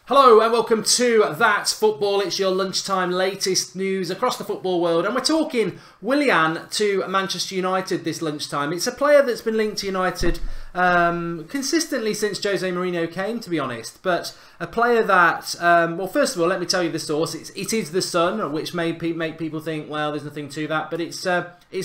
Hello and welcome to That's Football. It's your lunchtime latest news across the football world, and we're talking Willian to Manchester United this lunchtime. It's a player that's been linked to United consistently since Jose Mourinho came, to be honest, but a player that, well, first of all, let me tell you the source. It is The Sun, which may make people think, well, there's nothing to that, but it's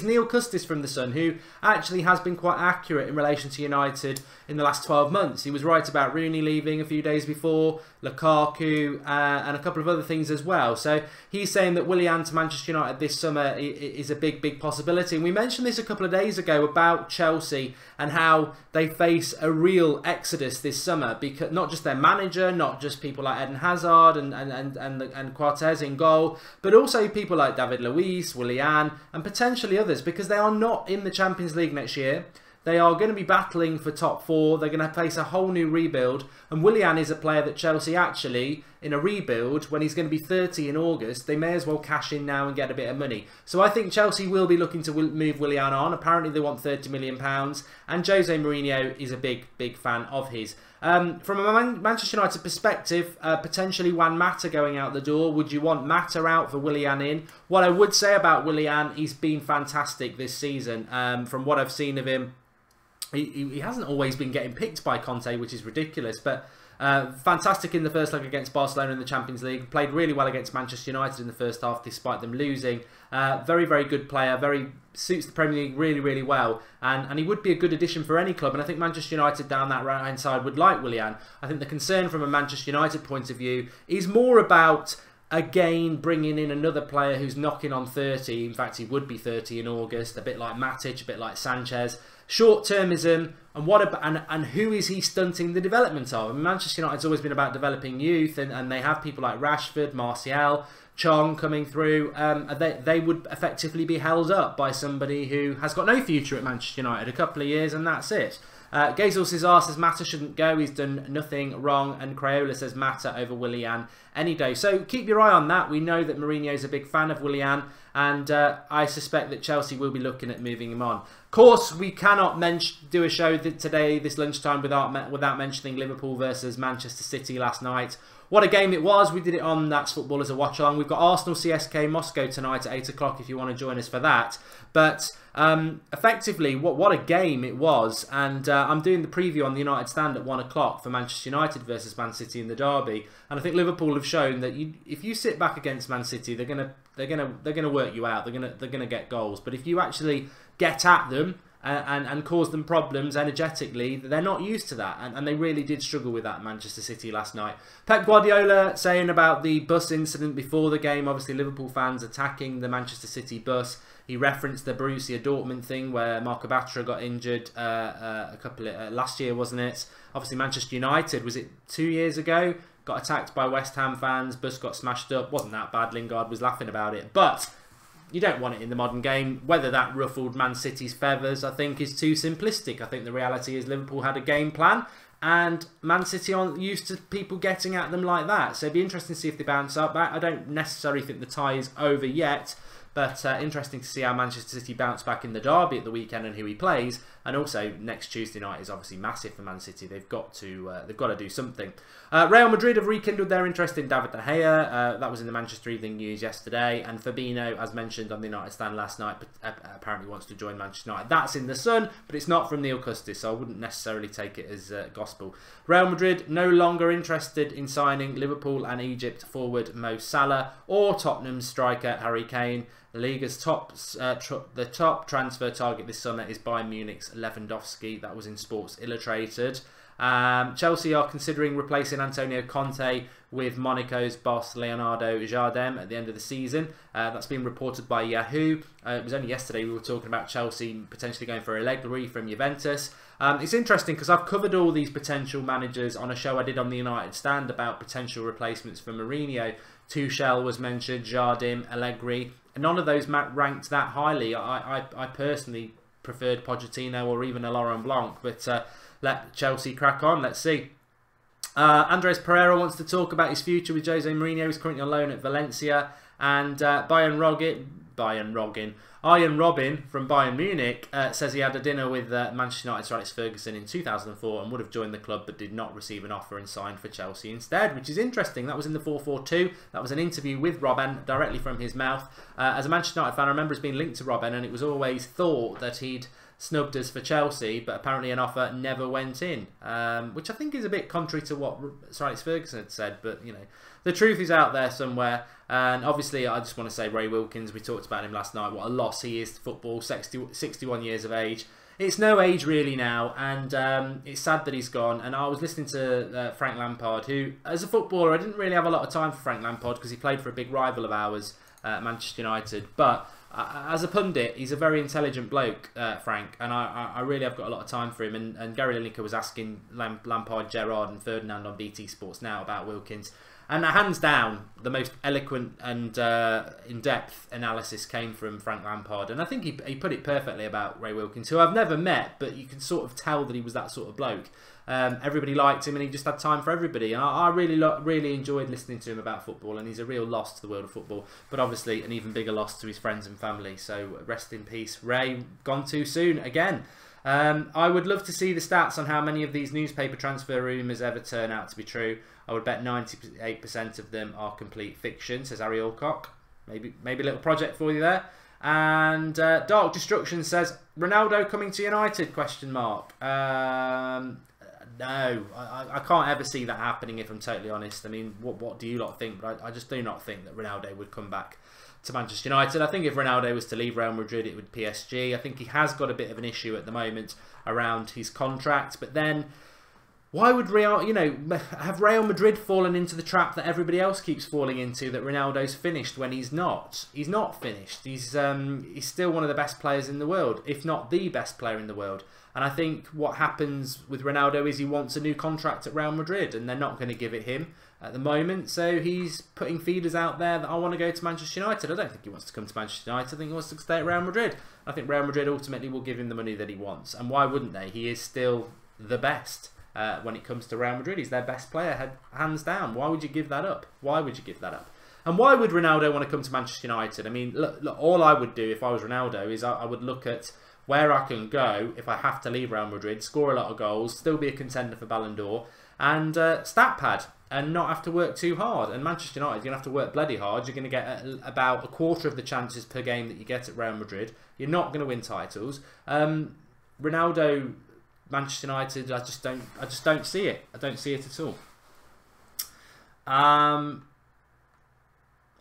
Neil Custis from The Sun, who actually has been quite accurate in relation to United in the last 12 months. He was right about Rooney leaving a few days before, Lukaku, and a couple of other things as well. So he's saying that Willian to Manchester United this summer is a big possibility. And we mentioned this a couple of days ago about Chelsea and how they face a real exodus this summer, because not just their manager, not just people like Eden Hazard and Cortez in goal, but also people like David Luiz, Willian, and potentially others, because they are not in the Champions League next year. They are going to be battling for top four. They're going to face a whole new rebuild. And Willian is a player that Chelsea actually, in a rebuild, when he's going to be 30 in August, they may as well cash in now and get a bit of money. So I think Chelsea will be looking to move Willian on. Apparently they want £30 million. And Jose Mourinho is a big fan of his. From a Manchester United perspective, potentially Juan Mata going out the door. Would you want Mata out for Willian in? What I would say about Willian, he's been fantastic this season. From what I've seen of him, he hasn't always been getting picked by Conte, which is ridiculous, but fantastic in the first leg against Barcelona in the Champions League. Played really well against Manchester United in the first half, despite them losing. Very good player. Suits the Premier League really well, and he would be a good addition for any club. And I think Manchester United down that right hand side would like Willian. I think the concern from a Manchester United point of view is more about, again, bringing in another player who's knocking on 30. In fact, he would be 30 in August, a bit like Matic, a bit like Sanchez. Short-termism, and who is he stunting the development of? I mean, Manchester United's always been about developing youth, and they have people like Rashford, Martial, Chong coming through. They would effectively be held up by somebody who has got no future at Manchester United, a couple of years, and that's it. Jesus arse says Mata shouldn't go, he's done nothing wrong, and Crayola says Mata over Willian any day. So keep your eye on that. We know that Mourinho's a big fan of Willian, and I suspect that Chelsea will be looking at moving him on. Of course, we cannot do a show today, this lunchtime, without mentioning Liverpool versus Manchester City last night. What a game it was. We did it on That's Football as a watch-along. We've got Arsenal CSK Moscow tonight at 8 o'clock if you want to join us for that. But effectively, what a game it was. And I'm doing the preview on the United Stand at 1 o'clock for Manchester United versus Man City in the derby. And I think Liverpool have shown that if you sit back against Man City, they're gonna work you out. They're gonna get goals. But if you actually get at them and cause them problems energetically, they're not used to that, and they really did struggle with that, Manchester City last night. Pep Guardiola saying about the bus incident before the game, obviously Liverpool fans attacking the Manchester City bus. He referenced the Borussia Dortmund thing where Marco Batra got injured last year, wasn't it? Obviously Manchester United, was it 2 years ago? Got attacked by West Ham fans, bus got smashed up. Wasn't that bad, Lingard was laughing about it, but you don't want it in the modern game. Whether that ruffled Man City's feathers, I think, is too simplistic. I think the reality is Liverpool had a game plan, and Man City aren't used to people getting at them like that. So it'd be interesting to see if they bounce up. I don't necessarily think the tie is over yet, but interesting to see how Manchester City bounce back in the derby at the weekend and who he plays. And also next Tuesday night is obviously massive for Man City. They've got to do something. Real Madrid have rekindled their interest in David De Gea. That was in the Manchester Evening News yesterday. And Fabinho, as mentioned on the United Stand last night, apparently wants to join Manchester United. That's in The Sun, but it's not from Neil Custis, so I wouldn't necessarily take it as gospel. Real Madrid no longer interested in signing Liverpool and Egypt forward Mo Salah or Tottenham's striker Harry Kane. The Liga's top transfer target this summer is Bayern Munich's Lewandowski. That was in Sports Illustrated. Chelsea are considering replacing Antonio Conte with Monaco's boss Leonardo Jardim at the end of the season. That's been reported by Yahoo. It was only yesterday we were talking about Chelsea potentially going for Allegri from Juventus. It's interesting because I've covered all these potential managers on a show I did on the United Stand about potential replacements for Mourinho. Tuchel was mentioned, Jardim, Allegri. None of those ranked that highly. I personally preferred Pochettino or even a Laurent Blanc, but let Chelsea crack on. Let's see. Andres Pereira wants to talk about his future with Jose Mourinho. He's currently on loan at Valencia. And Bayern Bayern Robin. Iron Robin from Bayern Munich says he had a dinner with Manchester United's Alex Ferguson in 2004 and would have joined the club but did not receive an offer and signed for Chelsea instead, which is interesting. That was in the 4-4-2. That was an interview with Robin directly from his mouth. As a Manchester United fan, I remember us being linked to Robin, and it was always thought that he'd snubbed us for Chelsea, but apparently an offer never went in, which I think is a bit contrary to what Sir Alex Ferguson had said, but you know, the truth is out there somewhere. And obviously I just want to say Ray Wilkins, we talked about him last night, what a loss he is to football, 61 years of age. It's no age really now, and it's sad that he's gone. And I was listening to Frank Lampard, who, as a footballer, I didn't really have a lot of time for Frank Lampard because he played for a big rival of ours, Manchester United, but as a pundit, he's a very intelligent bloke, Frank, and I really have got a lot of time for him. And Gary Lineker was asking Lampard, Gerrard and Ferdinand on BT Sports Now about Wilkins. And hands down, the most eloquent and in-depth analysis came from Frank Lampard. And I think he put it perfectly about Ray Wilkins, who I've never met, but you can sort of tell that he was that sort of bloke. Everybody liked him and he just had time for everybody. And I really enjoyed listening to him about football, and he's a real loss to the world of football. But obviously an even bigger loss to his friends and family. So rest in peace, Ray. Gone too soon again. I would love to see the stats on how many of these newspaper transfer rumours ever turn out to be true. I would bet 98% of them are complete fiction, says Harry Alcock. Maybe a little project for you there. And Dark Destruction says, Ronaldo coming to United, question mark. No, I can't ever see that happening, if I'm totally honest. I mean, what do you lot think? But I just do not think that Ronaldo would come back to Manchester United. I think if Ronaldo was to leave Real Madrid, it would PSG. I think he has got a bit of an issue at the moment around his contract, but then why would have Real Madrid fallen into the trap that everybody else keeps falling into, that Ronaldo's finished when he's not? He's not finished. He's still one of the best players in the world, if not the best player in the world. And I think what happens with Ronaldo is he wants a new contract at Real Madrid, and they're not going to give it him at the moment. So he's putting feelers out there that I want to go to Manchester United. I don't think he wants to come to Manchester United. I think he wants to stay at Real Madrid. I think Real Madrid ultimately will give him the money that he wants. And why wouldn't they? He is still the best. When it comes to Real Madrid, he's their best player, hands down. Why would you give that up? Why would you give that up? And why would Ronaldo want to come to Manchester United? I mean, look, all I would do if I was Ronaldo is I would look at where I can go if I have to leave Real Madrid, score a lot of goals, still be a contender for Ballon d'Or, and stat pad, and not have to work too hard. And Manchester United, you're going to have to work bloody hard. You're going to get about a quarter of the chances per game that you get at Real Madrid. You're not going to win titles. Ronaldo, Manchester United, I just don't see it. I don't see it at all.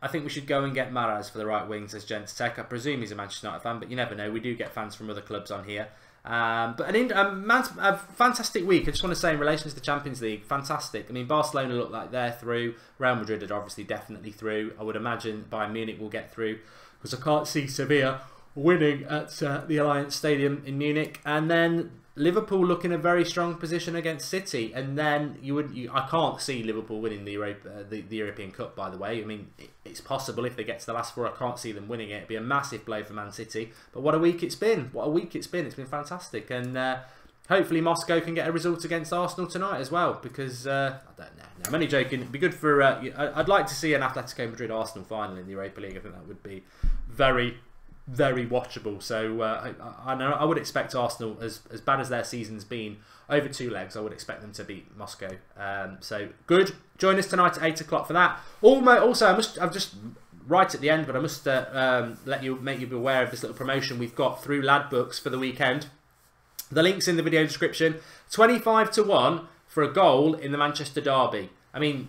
I think we should go and get Mahrez for the right wing, says Gents Tech. I presume he's a Manchester United fan, but you never know. We do get fans from other clubs on here. But a fantastic week. I just want to say in relation to the Champions League, fantastic. I mean, Barcelona look like they're through. Real Madrid are obviously definitely through. I would imagine Bayern Munich will get through, because I can't see Sevilla winning at the Allianz Stadium in Munich. And then Liverpool look in a very strong position against City, and then I can't see Liverpool winning the European Cup. By the way, I mean it's possible if they get to the last four. I can't see them winning it. It'd be a massive blow for Man City. But what a week it's been! What a week it's been! It's been fantastic, and hopefully Moscow can get a result against Arsenal tonight as well. Because I don't know. No, I'm only joking. It'd be good for. I'd like to see an Atletico Madrid Arsenal final in the Europa League. I think that would be very watchable. So I would expect Arsenal, as bad as their season's been over 2 legs, I would expect them to beat Moscow. So good. Join us tonight at 8 o'clock for that. Also, I've just right at the end, but I must make you be aware of this little promotion we've got through Lad Books for the weekend. The link's in the video description. 25-1 for a goal in the Manchester derby. I mean,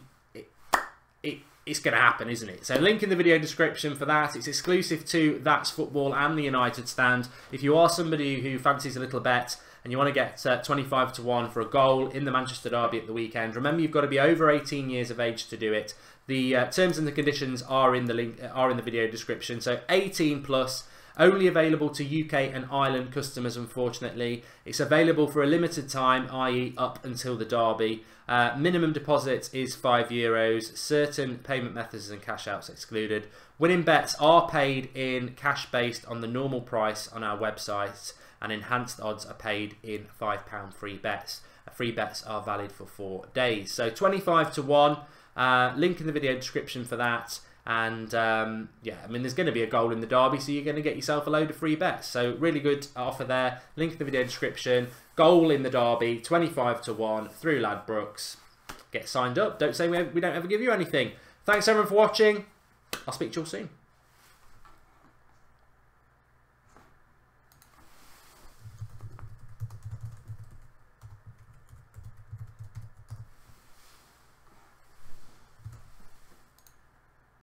it's going to happen, isn't it? So link in the video description for that. It's exclusive to That's Football and the United Stand. If you are somebody who fancies a little bet and you want to get 25-1 for a goal in the Manchester derby at the weekend, remember you've got to be over 18 years of age to do it. The terms and the conditions are in the link, are in the video description. So 18 plus. Only available to UK and Ireland customers, unfortunately. It's available for a limited time, i.e. up until the derby. Minimum deposit is €5. Certain payment methods and cash outs excluded. Winning bets are paid in cash based on the normal price on our website, and enhanced odds are paid in £5 free bets. Free bets are valid for 4 days. So 25-1. Link in the video description for that. And yeah, I mean, there's going to be a goal in the derby, so you're going to get yourself a load of free bets. So really good offer there. Link in the video description. Goal in the derby, 25-1 through Ladbrokes. Get signed up. Don't say we don't ever give you anything. Thanks everyone for watching. I'll speak to you all soon.